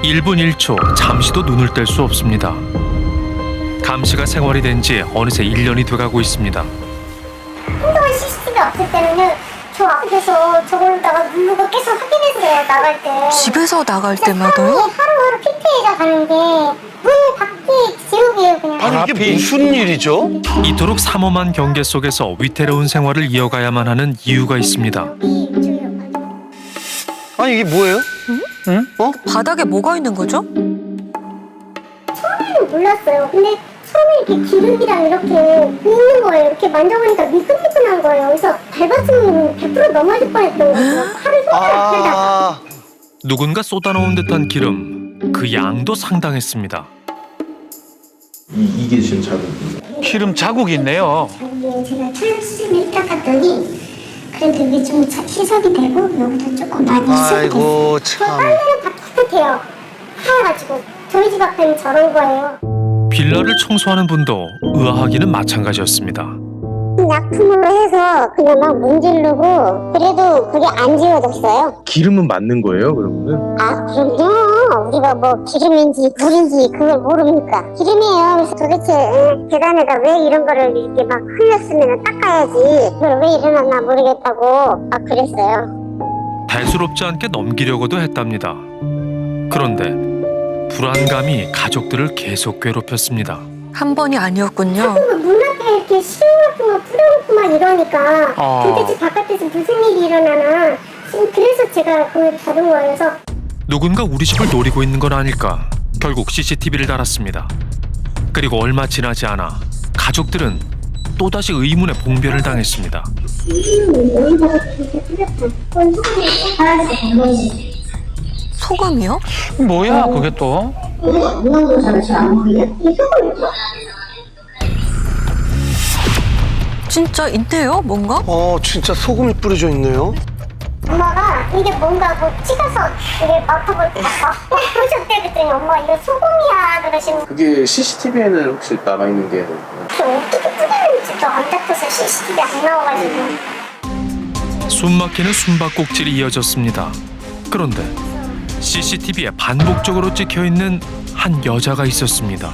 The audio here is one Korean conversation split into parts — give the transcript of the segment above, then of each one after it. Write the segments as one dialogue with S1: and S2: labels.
S1: 1분 1초 잠시도 눈을 뗄 수 없습니다. 감시가 생활이 된 지 어느새 1년이 돼가고 있습니다.
S2: 한동안 CCTV 없을 때는요, 저 앞에서 저걸로다가 누르고 계속 확인했어요, 나갈 때.
S3: 집에서 나갈 때마다요?
S2: 하루하루 PPA가 가는데 문 밖이 지옥이에요, 그냥.
S4: 아니 이게 무슨 일이죠?
S1: 이토록 삼엄한 경계 속에서 위태로운 생활을 이어가야만 하는 이유가 있습니다.
S4: 아니 이게 뭐예요? 응? 어?
S3: 바닥에 뭐가 있는 거죠?
S2: 처음에는 몰랐어요. 근데 처음에 이렇게 기름이랑 이렇게 있는 거예요. 이렇게 만져보니까 미끈미끈한 거예요. 그래서 밟았으면 100% 넘어질 뻔했던 거예요. 팔을 손가락 펴다가.
S4: 아,
S1: 누군가 쏟아놓은 듯한 기름, 그 양도 상당했습니다.
S5: 이게 지금 자국입니다.
S4: 기름 자국이 있네요.
S2: 여기에 제가 촬영 수준을 딱 갔더니 그래도 이게 좀 희석이 되고 여기도 조금 많이 희석이 됐어요.
S4: 아이고 참.
S2: 빨래는 다 깨끗해요. 하얘가지고 저희 집 앞에는 저런 거예요.
S1: 빌라를 청소하는 분도 의아하기는 마찬가지였습니다.
S2: 약품으로 해서 그냥 막 문지르고 그래도 그게 안 지워졌어요.
S5: 기름은 맞는 거예요, 그러면은?
S2: 아 그럼요. 우리가 뭐 기름인지 물인지 그걸 모릅니까? 기름이에요. 그래서 도대체 계단에다 왜 이런 거를 이렇게 막 흘렸으면 닦아야지. 그걸 왜 일어났나 모르겠다고 막 그랬어요.
S1: 대수롭지 않게 넘기려고도 했답니다. 그런데 불안감이 가족들을 계속 괴롭혔습니다.
S3: 한 번이 아니었군요.
S2: 문 앞에 이렇게 시험 같은 거 뿌려놓고 막 이러니까 도대체 바깥에서 무슨 일이 일어나나. 그래서 제가 그걸 받은 거예요. 그래서
S1: 누군가 우리 집을 노리고 있는 건 아닐까. 결국 CCTV를 달았습니다. 그리고 얼마 지나지 않아 가족들은 또다시 의문의 봉변을 당했습니다.
S3: 소금이요?
S4: 뭐야 그게 또?
S3: 진짜 있대요, 뭔가?
S4: 진짜 소금이 뿌려져 있네요.
S2: 엄마가 이게 뭔가 뭐 찍어서 이게 맡아볼 때 보셨대 그랬더니 엄마 이거 소금이야 그러시는.
S5: 그게 CCTV에는 혹시 남아 있는 게
S2: 어떻게 뿌리는지도 안 닦아서 CCTV 안 나와가지고.
S1: 숨막히는 숨바꼭질이 이어졌습니다. 그런데 CCTV에 반복적으로 찍혀있는 한 여자가 있었습니다.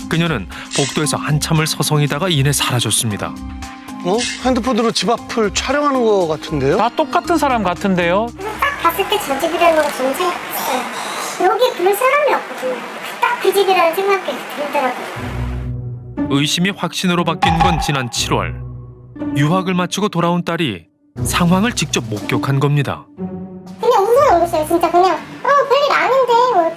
S1: 그녀는 복도에서 한참을 서성이다가 이내 사라졌습니다.
S4: 핸드폰으로 집 앞을 촬영하는 거 같은데요?
S6: 다 똑같은 사람 같은데요?
S2: 딱 봤을 때 저 집이라는 걸 저는 생각했어요. 여기 그럴 사람이 없거든요. 딱 그 집이라는 생각이 들더라고요.
S1: 의심이 확신으로 바뀐 건 지난 7월. 유학을 마치고 돌아온 딸이 상황을 직접 목격한 겁니다.
S2: 그냥 웃어요 웃었어요. 진짜 그냥 별일 아닌데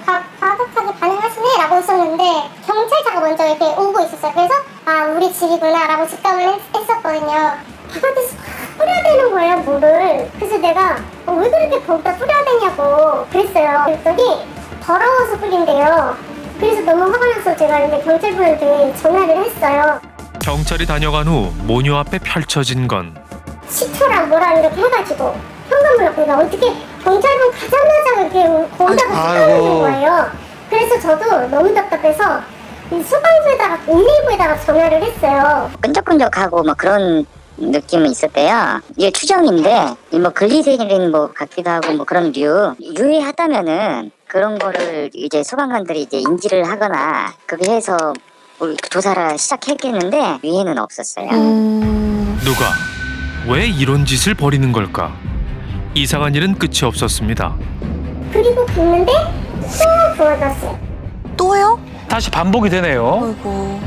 S2: 바닥하게 반응하시네 라고 웃었는데 경찰차가 먼저 이렇게 오고 있었어요. 그래서 아 우리 집이구나 라고 직감을 했었거든요. 바깥에서 뿌려야 되는 거예요 물을. 그래서 내가 왜 그렇게 거기다 뿌려야 되냐고 그랬어요. 그랬더니 더러워서 뿌린대요. 그래서 너무 화가 나서 제가 이제 경찰분한테 전화를 했어요.
S1: 경찰이 다녀간 후 모녀 앞에 펼쳐진 건
S2: 시초랑 뭐랑 이렇게 해가지고 현관문을 그러니까 어떻게 경찰분 가자마자 이렇게 거기다가 뿌려놓는 거예요. 그래서 저도 너무 답답해서 이 소방서에다가 119에다가 전화를 했어요.
S7: 끈적끈적하고 뭐 그런 느낌은 있었대요. 이게 추정인데 뭐 글리세린 뭐 같기도 하고 뭐 그런 유해하다면은 그런 거를 이제 소방관들이 이제 인지를 하거나 그렇게 해서 조사를 시작했겠는데 위해는 없었어요.
S1: 누가 왜 이런 짓을 벌이는 걸까? 이상한 일은 끝이 없었습니다.
S2: 그리고 갔는데 또 부어졌어요.
S3: 또요?
S6: 다시 반복이 되네요.
S3: 아이고.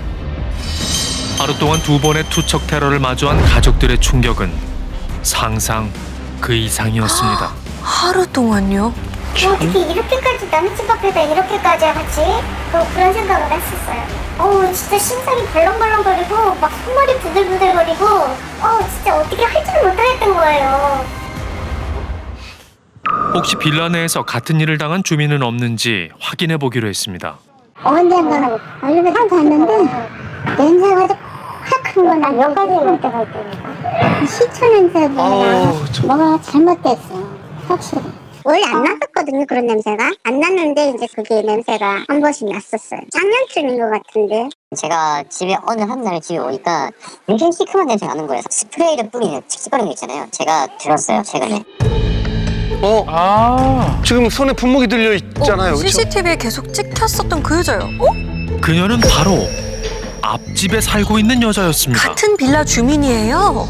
S1: 하루 동안 2번의 투척 테러를 마주한 가족들의 충격은 상상 그 이상이었습니다.
S3: 하루 동안요?
S2: 어떻게 이렇게까지 남의 집 앞에다 이렇게까지 하지? 그런 생각을 했었어요. 진짜 심장이 벌렁벌렁거리고 막 손머리 부들부들거리고 진짜 어떻게 할지를 못하겠던 거예요.
S1: 혹시 빌라 내에서 같은 일을 당한 주민은 없는지 확인해 보기로 했습니다.
S2: 언젠가 얼른 한 갔는데 냄새가 팍한 거나 몇 가지 날 때가 있다니까. 시초 냄새보다 뭐가 잘못됐어 확실히. 원래 안 났었거든요 그런 냄새가. 안 났는데 이제 그게 냄새가 한 번씩 났었어요. 작년쯤인 것 같은데.
S7: 제가 집에 어느 한날 집에 오니까 굉장히 시큼한 냄새가 나는 거예요. 스프레이를 뿌리는 칙칙거리는 거 있잖아요. 제가 들었어요 최근에.
S4: 지금 손에 분무기 들려 있잖아요. 그렇죠?
S3: CCTV에 계속 찍혔었던 그 여자요.
S1: 그녀는 바로 앞집에 살고 있는 여자였습니다.
S3: 같은 빌라 주민이에요.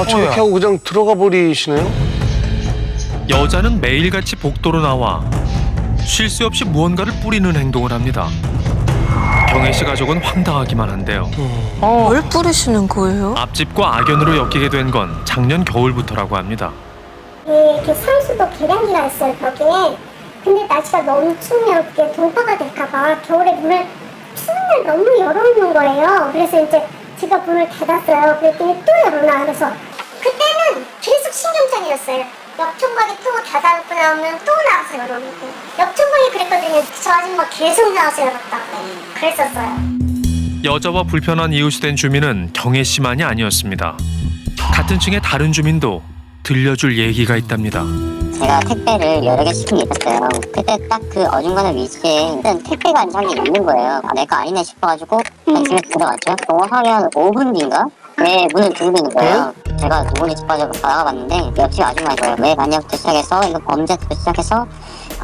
S4: 저렇게 하고 그냥 들어가 버리시네요.
S1: 여자는 매일같이 복도로 나와 쉴 새 없이 무언가를 뿌리는 행동을 합니다. 경혜 씨 가족은 황당하기만 한데요.
S3: 뭘 뿌리시는 거예요?
S1: 앞집과 악연으로 엮이게 된 건 작년 겨울부터라고 합니다.
S2: 이렇게 상수도 계량기가 있어요, 벽에. 근데 날씨가 너무 추우면 그게 동파가 될까봐 겨울에 문을 추운 날 너무 열어놓는 거예요. 그래서 이제 제가 문을 닫았어요. 그랬더니 또 열어놔. 그래서 그때는 계속 신경전이었어요. 옆 총각이 또 닫아놓고 나오면 또 나와서 열어놓고. 옆 총각이 그랬거든요. 저 아줌마 계속 나와서 열었다고. 그랬었어요.
S1: 여자와 불편한 이웃이 된 주민은 경혜 씨만이 아니었습니다. 같은 층의 다른 주민도 들려줄 얘기가 있답니다.
S7: 제가 택배를 여러 개 시킨 게 있었어요. 그때 딱 그 어중간한 위치에 택배 간장이 있는 거예요. 내 거 아니네 싶어가지고 집에 들어갔죠. 정확하게 5분 뒤인가? 내 문을 두고 있는 거예요. 제가 누군지 집 빠져 나가봤는데 옆집 아줌마가 왜 갔냐부터 시작해서 이거 범죄부터 시작해서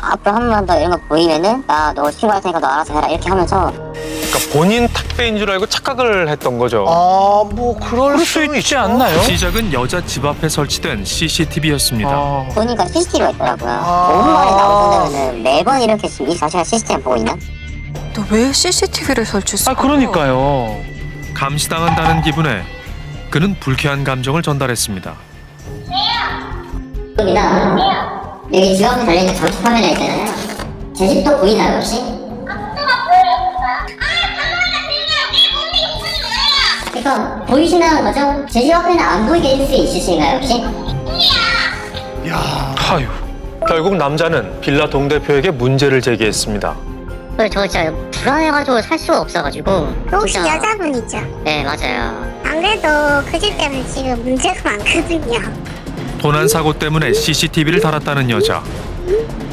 S7: 앞으로 한 번 더 이런 거 보이면은 나 너 신고할 테니까 너 알아서 해라 이렇게 하면서
S8: 그러니까 본인 택배인 줄 알고 착각을 했던 거죠.
S4: 뭐 그럴
S6: 수 있지 않나요?
S1: 시작은 여자 집 앞에 설치된 CCTV였습니다.
S7: 보니까 CCTV가 있더라고요. 5분 만에 나오신다면은 매번 이렇게 24시간 CCTV 보고 있나?
S3: 너 왜 CCTV를 설치했어?
S6: 그러니까요.
S1: 감시당한다는 기분에 그는 불쾌한 감정을 전달했습니다.
S7: 여기 집 앞에 달려있는 전투 카메라 있잖아요. 제 집도 보이나요 혹시? 그러니까 보이시는 거죠? 제 집 앞에는 안 보이게 해줄 수 있으신가요 혹시?
S8: 아유. 결국 남자는 빌라 동대표에게 문제를 제기했습니다.
S7: 저 진짜 불안해가지고 살 수가 없어가지고.
S2: 혹시
S7: 진짜-
S2: 여자분이죠?
S7: 네 맞아요.
S2: 안 그래도 그 집 때문에 지금 문제가 많거든요.
S1: 도난 사고 때문에 CCTV를 달았다는 여자.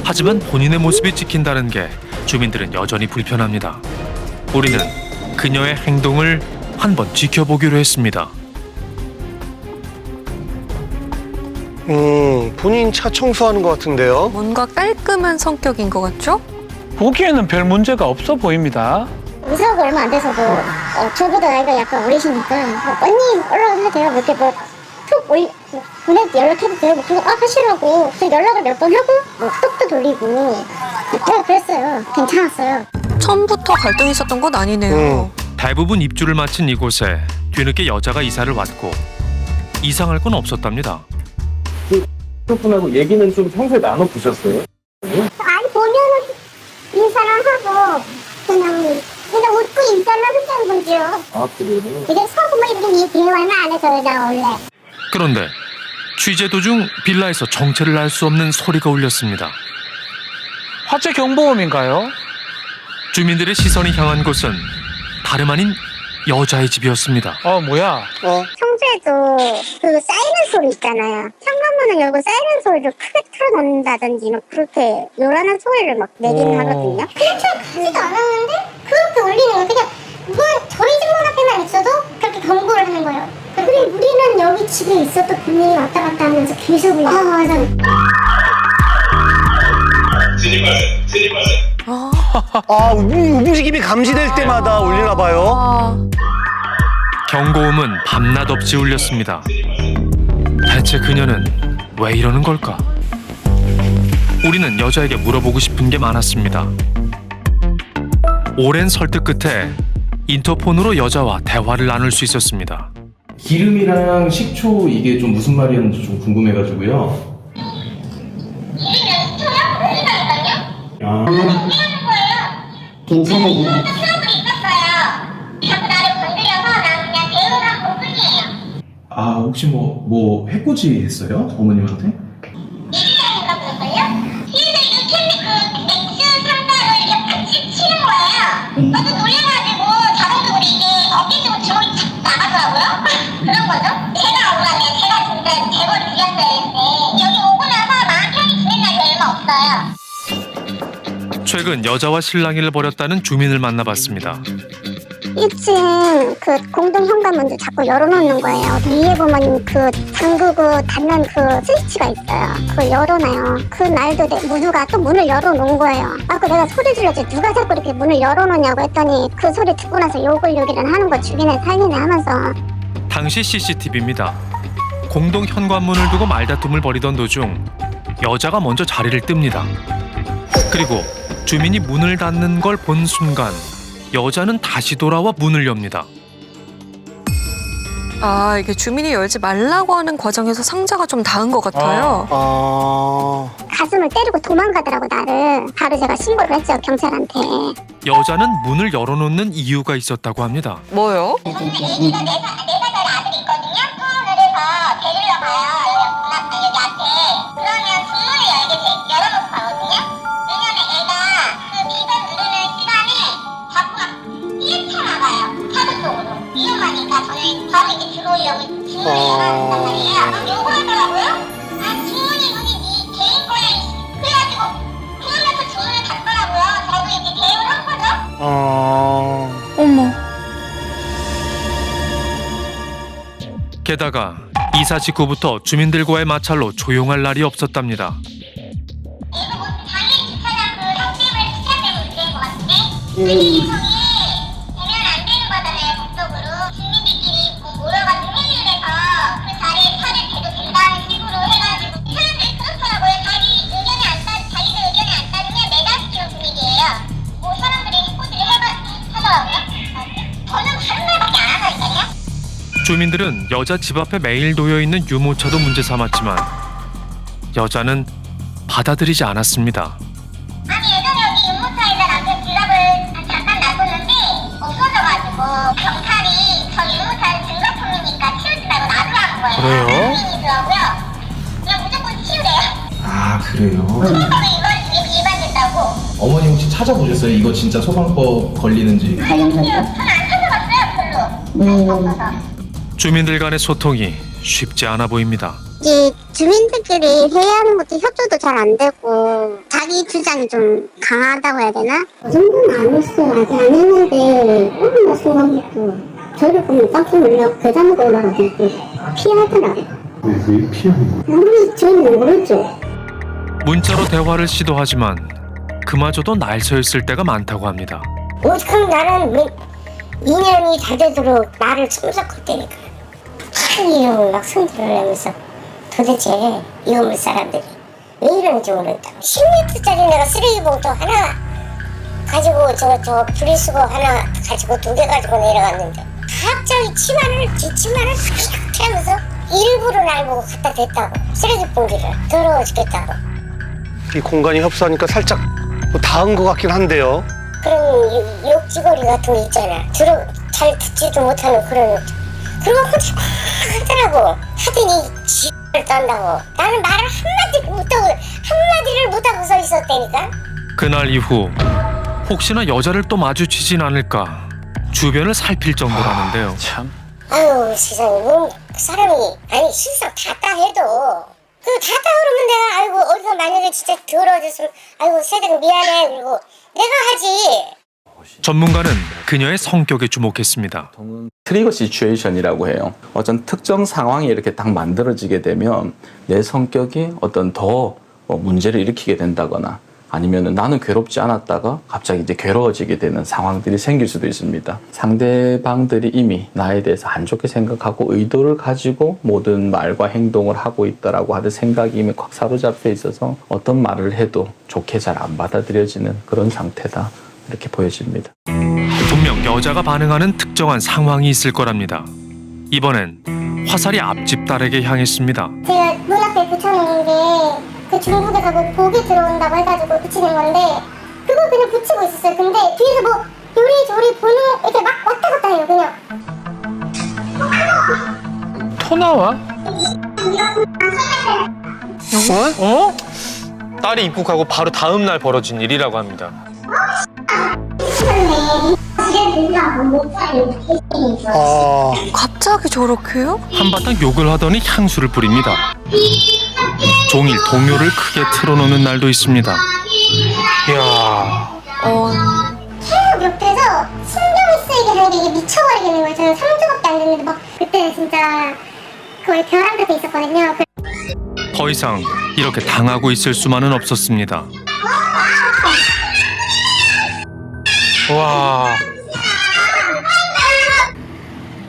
S1: 하지만 본인의 모습이 찍힌다는 게 주민들은 여전히 불편합니다. 우리는 그녀의 행동을 한번 지켜보기로 했습니다.
S4: 본인 차 청소하는 것 같은데요.
S3: 뭔가 깔끔한 성격인 것 같죠?
S6: 보기에는 별 문제가 없어 보입니다.
S2: 의사가 얼마 안 돼서도 저보다 나이가 약간 어리시니까 언니 올라가도 돼요? 이렇게 툭 보내 연락해도 돼요? 그거 하시라고 그래서 연락을 몇 번 하고 톡도 돌리고 그랬어요. 괜찮았어요.
S3: 처음부터 갈등이 있었던 건 아니네요.
S1: 대부분 입주를 마친 이곳에 뒤늦게 여자가 이사를 왔고 이상할 건 없었답니다.
S5: 분하고 얘기는 좀 평소에 나눠보셨어요?
S2: 아니 보면은 인사를 하고 그냥 웃고 인사를 하는 거죠.
S5: 아 그래요?
S2: 이게 서구 뭐 이렇게 대화는 안 해서 여자가 원래.
S1: 그런데 취재 도중 빌라에서 정체를 알 수 없는 소리가 울렸습니다.
S6: 화재 경보음인가요?
S1: 주민들의 시선이 향한 곳은 다름 아닌 여자의 집이었습니다.
S6: 뭐야?
S2: 평소에도 그 사이렌 소리 있잖아요. 현관문을 열고 사이렌 소리를 크게 틀어놓는다든지 그렇게 요란한 소리를 막 내긴 하거든요. 그냥 가지도 않았는데 그렇게 울리는 거예요. 그냥 저희 집 문 앞에만 있어도 그렇게 경고를 하는 거예요. 그리고 우리는 여기 집에 있어도 분명히 왔다 갔다 하면서 계속 울려요. 맞아.
S4: 움직임이 감지될 때마다 울리나 봐요.
S1: 경고음은 밤낮 없이 울렸습니다. 대체 그녀는 왜 이러는 걸까? 우리는 여자에게 물어보고 싶은 게 많았습니다. 오랜 설득 끝에 인터폰으로 여자와 대화를 나눌 수 있었습니다.
S5: 기름이랑 식초 이게 좀 무슨 말이었는지 좀 궁금해가지고요. 아,
S7: 괜찮아요.
S5: 아 혹시 뭐 해코지 했어요? 어머님한테?
S1: 최근 여자와 실랑이를 벌였다는 주민을 만나봤습니다.
S2: 1층 그 공동 현관문도 자꾸 열어놓는 거예요. 위에 보면 그 잠그고 닫는 그 스위치가 있어요. 그걸 열어놔요. 그 날도 무누가 또 문을 열어놓은 거예요. 아까 내가 소리 질렀지 누가 자꾸 이렇게 문을 열어놓냐고 했더니 그 소리 듣고 나서 욕을 하는 거 죽이네 살리네 하면서.
S1: 당시 CCTV입니다. 공동 현관문을 두고 말다툼을 벌이던 도중 여자가 먼저 자리를 뜹니다. 그리고 주민이 문을 닫는 걸 본 순간 여자는 다시 돌아와 문을 엽니다.
S3: 아, 이게 주민이 열지 말라고 하는 과정에서 상자가 좀 닿은 것 같아요.
S2: 가슴을 때리고 도망가더라고 나를. 바로 제가 신고를 했죠 경찰한테.
S1: 여자는 문을 열어놓는 이유가 있었다고 합니다.
S3: 뭐요?
S2: 내가 내 아들이 있거든요. 그래서 데리러 가요. 여기 앞에. 그러면 문을 열어놓고 가거든요. 왜냐면 애가 그 비번 누르는 시간에 자꾸 막 뛰쳐나가요. 차도 쪽으로. 위험하니까 저는 바로 이렇게 들어오려고 주문을 열어놨단 말이에요. 그럼 요거 하더라고요. 아 주문이 문이 네 개인 거야. 그래가지고 그러면서 주문을 닫더라고요. 저도 이렇게 대응을 한 거죠.
S3: 어머.
S1: 게다가 이사 직후부터 주민들과의 마찰로 조용할 날이 없었답니다.
S2: 이거 뭐 당연히 주차장 그 상tem을 주차 때문에 문제인 것 같은데 주민들이 되면 안 되는 거잖아요. 법적으로 주민들끼리 모여가지고 회의를 해서 그 자리에 차를 대도 된다는 식으로 해가지고 사람들이 그렇더라고요. 자기들 의견이 안 따르면 매달시키는 분위기예요. 뭐 사람들이 스포츠를 하더라고요. 저는 다른 말밖에 안 하거든요.
S1: 주민들은 여자 집 앞에 매일 놓여있는 유모차도 문제 삼았지만 여자는 받아들이지 않았습니다.
S2: 아니 예전에 여기 유모차에다 남편 지갑을 잠깐 놔뒀는데 없어져가지고 경찰이 저 유모차를 증거품이니까 치우지 말고 놔두라는 거예요.
S6: 그래요?
S2: 주민이더라고요. 그냥 무조건 치우래요.
S5: 아, 그래요?
S2: 소방법에 위반됐다고.
S5: 어머니 혹시 찾아보셨어요? 이거 진짜 소방법 걸리는지?
S2: 아니요, 저는 안 찾아봤어요 별로. 없어서.
S1: 주민들 간의 소통이 쉽지 않아 보입니다.
S2: 이 주민들끼리 회의하는 것도 협조도 잘 안 되고 자기 주장이 좀 강하다고 해야 되나? 그 정도는 안 했어요. 아직 안 했는데 얼마나 순간부터 저를 보면 깜짝 놀라 계단으로 올라가서 피하더라고요.
S5: 왜 피하는 거예요?
S2: 우리 저는 모르죠.
S1: 문자로 대화를 시도하지만 그마저도 날 서 있을 때가 많다고 합니다.
S2: 오죽하면 나는 2년이 다 되도록 나를 참석했다니까. 큰 이름을 막 손들을 하면서 도대체 이 건물 사람들이 왜 이러는지 모르겠다. 10m짜리 내가 쓰레기 봉투 하나 가지고 저 분리수거 하나 가지고 2개 가지고 내려갔는데 갑자기 뒷치마를 휙 하면서 일부러 날 보고 갖다 댔다고. 쓰레기 봉지를 더러워 죽겠다고.
S4: 이 공간이 협소하니까 살짝 뭐 닿은 것 같긴 한데요.
S2: 그런 욕지거리 같은 게 있잖아. 잘 듣지도 못하는 그런 그런 거 혼자 막 하더라고. 하더니 지를 떤다고. 나는 말을 한마디를 못하고 서 있었다니까.
S1: 그날 이후 혹시나 여자를 또 마주치진 않을까 주변을 살필 정도라는데요.
S6: 참.
S2: 아유 세상에 뭐 사람이 아니 실상 닿다 해도 그 닿다 그러면 내가 아이고 어디가 만약에 진짜 더러워졌으면 아이고 세대가 미안해 그리고 내가 하지.
S1: 전문가는 그녀의 성격에 주목했습니다.
S9: 트리거 시츄에이션이라고 해요. 어떤 특정 상황이 이렇게 딱 만들어지게 되면 내 성격이 어떤 더 문제를 일으키게 된다거나 아니면 나는 괴롭지 않았다가 갑자기 이제 괴로워지게 되는 상황들이 생길 수도 있습니다. 상대방들이 이미 나에 대해서 안 좋게 생각하고 의도를 가지고 모든 말과 행동을 하고 있다라고 하는 생각이 이미 꽉 사로잡혀 있어서 어떤 말을 해도 좋게 잘 안 받아들여지는 그런 상태다. 이렇게 보여집니다.
S1: 분명 여자가 반응하는 특정한 상황이 있을 거랍니다. 이번엔 화살이 앞집 딸에게 향했습니다.
S2: 제가 문 앞에 붙여놓은 게 그 중국에 가고 복이 들어온다고 해가지고 붙이는 건데 그걸 그냥 붙이고 있었어요. 근데 뒤에서 뭐 요리조리 보는 이렇게 막 왔다 갔다 해요 그냥.
S6: 토 나와?
S8: 딸이 입국하고 바로 다음 날 벌어진 일이라고 합니다.
S3: 갑자기 저렇게요?
S1: 한바탕 욕을 하더니 향수를 뿌립니다. 종일 동요를 크게 틀어놓는 날도 있습니다.
S8: 이야.
S2: 체육 옆에서 신경을 쓰이게 있다는 게 이게 미쳐버리겠는 거예요. 저는 3주밖에 안 됐는데 막 그때 진짜 거의 벼랑 끝에 있었거든요.
S1: 더 이상 이렇게 당하고 있을 수만은 없었습니다.
S6: 와.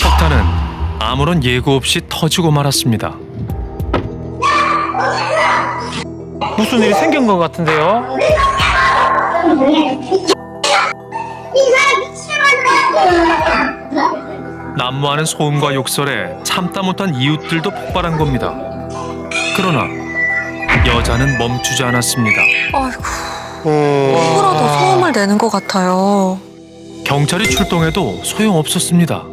S1: 폭탄은 아무런 예고 없이 터지고 말았습니다.
S6: 무슨 일이 생긴 것 같은데요?
S1: 난무하는 소음과 욕설에 참다 못한 이웃들도 폭발한 겁니다. 그러나 여자는 멈추지 않았습니다.
S3: 아이고, 누구라도 소음을 내는 것 같아요.
S1: 경찰이 출동해도 소용없었습니다.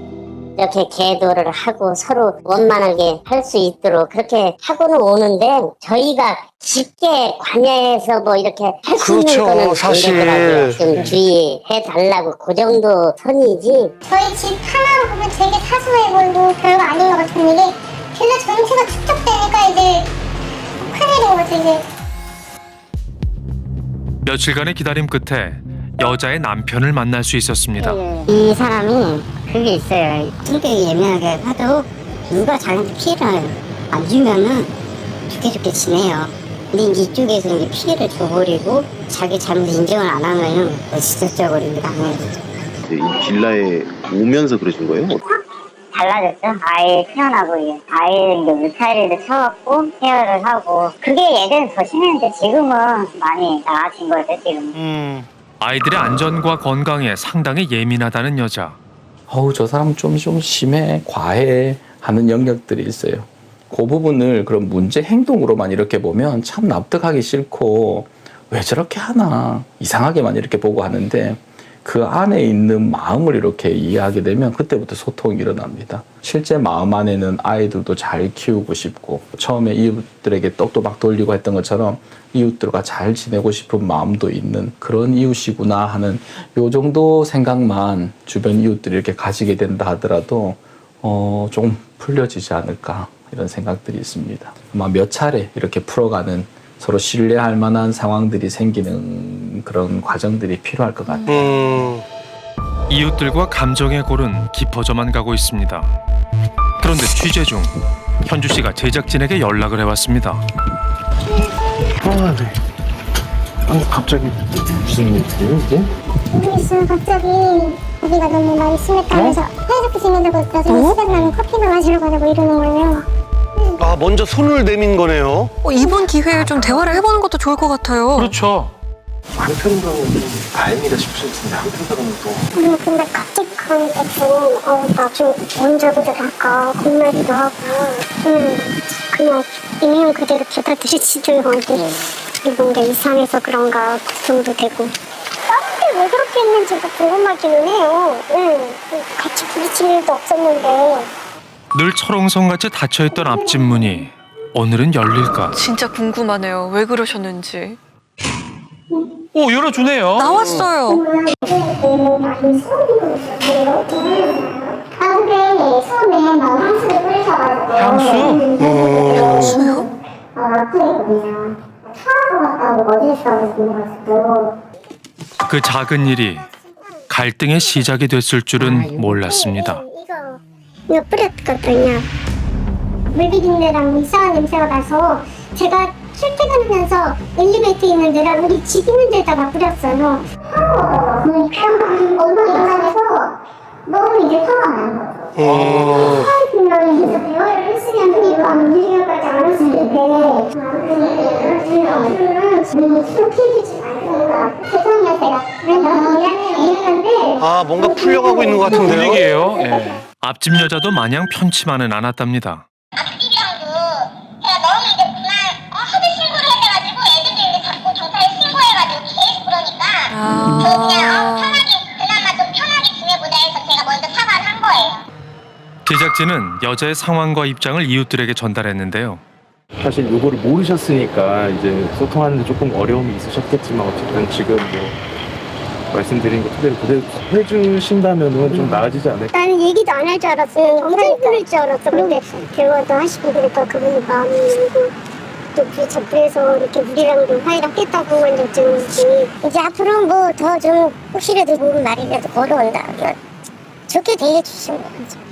S10: 이렇게 계도를 하고 서로 원만하게 할 수 있도록 그렇게 하고는 오는데 저희가 깊게 관여해서 뭐 이렇게 할 수
S4: 그렇죠,
S10: 있는 거는
S4: 사실.
S10: 안 되더라고요. 좀 주의해 달라고 그 정도 선이지.
S2: 저희 집 하나로 보면 되게 사소해 보이고 별거 아닌 것 같은 일이 빌라 전체가 축적되니까 이제 큰일인 거죠 이제.
S1: 며칠간의 기다림 끝에 여자의 남편을 만날 수 있었습니다.
S10: 이 사람이 그게 있어요. 성격이 예민하게 하도 누가 자기한테 피해를 안 주면은 좋게 지내요. 근데 이제 이쪽에서 이제 피해를 줘버리고 자기 잘못 인정을 안 하면은 직접적으로 나눠요.
S11: 이 빌라에 오면서 그러신 거예요?
S10: 달라졌죠. 아이 태어나고 아이 스타일을 쳐갖고 케어를 하고 그게 예전에 더 심했는데 지금은 많이 나아진 거죠 지금.
S1: 아이들의 안전과 건강에 상당히 예민하다는 여자.
S9: 저 사람 좀 심해, 과해 하는 영역들이 있어요. 그 부분을 그런 문제 행동으로만 이렇게 보면 참 납득하기 싫고 왜 저렇게 하나 이상하게만 이렇게 보고 하는데 그 안에 있는 마음을 이렇게 이해하게 되면 그때부터 소통이 일어납니다. 실제 마음 안에는 아이들도 잘 키우고 싶고 처음에 이웃들에게 떡도 막 돌리고 했던 것처럼 이웃들과 잘 지내고 싶은 마음도 있는 그런 이웃이구나 하는 요 정도 생각만 주변 이웃들이 이렇게 가지게 된다 하더라도 조금 풀려지지 않을까 이런 생각들이 있습니다. 아마 몇 차례 이렇게 풀어가는 서로 신뢰할 만한 상황들이 생기는 그런 과정들이 필요할 것 같아요.
S1: 이웃들과 감정의 골은 깊어져만 가고 있습니다. 그런데 취재 중 현주 씨가 제작진에게 연락을 해왔습니다.
S4: 네. 아니 갑자기 무슨 일이에요 이게?
S2: 모르겠어요. 갑자기 우리가 너무 말이 심했다면서 사이좋게 지내자고 나중에 시간 나면 커피나 마시러 가자고 이러는 거예요.
S4: 아 먼저 손을 내민 거네요.
S3: 이번 기회에 좀 대화를 해보는 것도 좋을 것 같아요.
S6: 그렇죠.
S5: 한편으로는 좀 다행이다 싶을 텐데 한편으로는 또
S2: 근데 갑자기 가니까 좀 나좀 먼저 할까 겁나기도 하고 그냥 있는 그대로 받아들이지도 않고 뭔가 이상해서 그런가 걱정도 되고 다른 게 왜 그렇게 했는지도 궁금하기는 해요. 같이 부딪힐 일도 없었는데
S1: 늘 철옹성같이 닫혀있던 앞집 문이 오늘은 열릴까?
S3: 진짜 궁금하네요. 왜 그러셨는지.
S6: 오, 열어주네요.
S3: 나왔어요.
S2: 한국에 처음에 막 향수를 뿌리셔가지고
S6: 향수?
S3: 향수요?
S2: 아프거든요. 차가 갔다고 어디서 그래가지고
S1: 그 작은 일이 갈등의 시작이 됐을 줄은 몰랐습니다.
S2: 이거 뿌렸거든요. 물비린내랑 이상한 냄새가 나서 제가 출퇴근하면서 엘리베이터에 있는 데랑 우리 집 있는 데다가 뿌렸어요. 엄마 인간에서 너무 이제 화가 나는 거죠. 화를 이제 대화를 했으면 이거 안 움직여까지 안 했을 텐데 술 피우지 말고 죄송해요 제가 너무 미안해요 이랬는데
S4: 뭔가 풀려가고 있는 것 같은데요.
S6: 분위기예요. 예.
S1: 앞집 여자도 마냥 편치만은 않았답니다.
S2: 앞집이랑도 제가 너무 이제 그만 허드 신고를 해가지고 애들도 이제 자꾸 경찰에 신고해가지고 계속 그러니까 저 그냥 편하게 그나마 좀 편하게 지내보자 해서 제가 먼저 사과를 한 거예요.
S1: 제작진은 여자의 상황과 입장을 이웃들에게 전달했는데요.
S5: 사실 요거를 모르셨으니까 이제 소통하는데 조금 어려움이 있으셨겠지만 어쨌든 지금 뭐 말씀드린 거 그대로 해주신다면은 좀 나아지지 않을까?
S2: 나는 얘기도 안 할 줄 알았어요. 엄청 끊을 줄 알았어. 근데 대화도 하시고 그러니까 그분이 마음이 있고 또 그래서 이렇게 우리랑도 화해랑 깼다고 완전히 이제 앞으로 뭐 더 좀 혹시라도 좋은 말이라도 걸어온다. 좋게 대해 주신 거죠.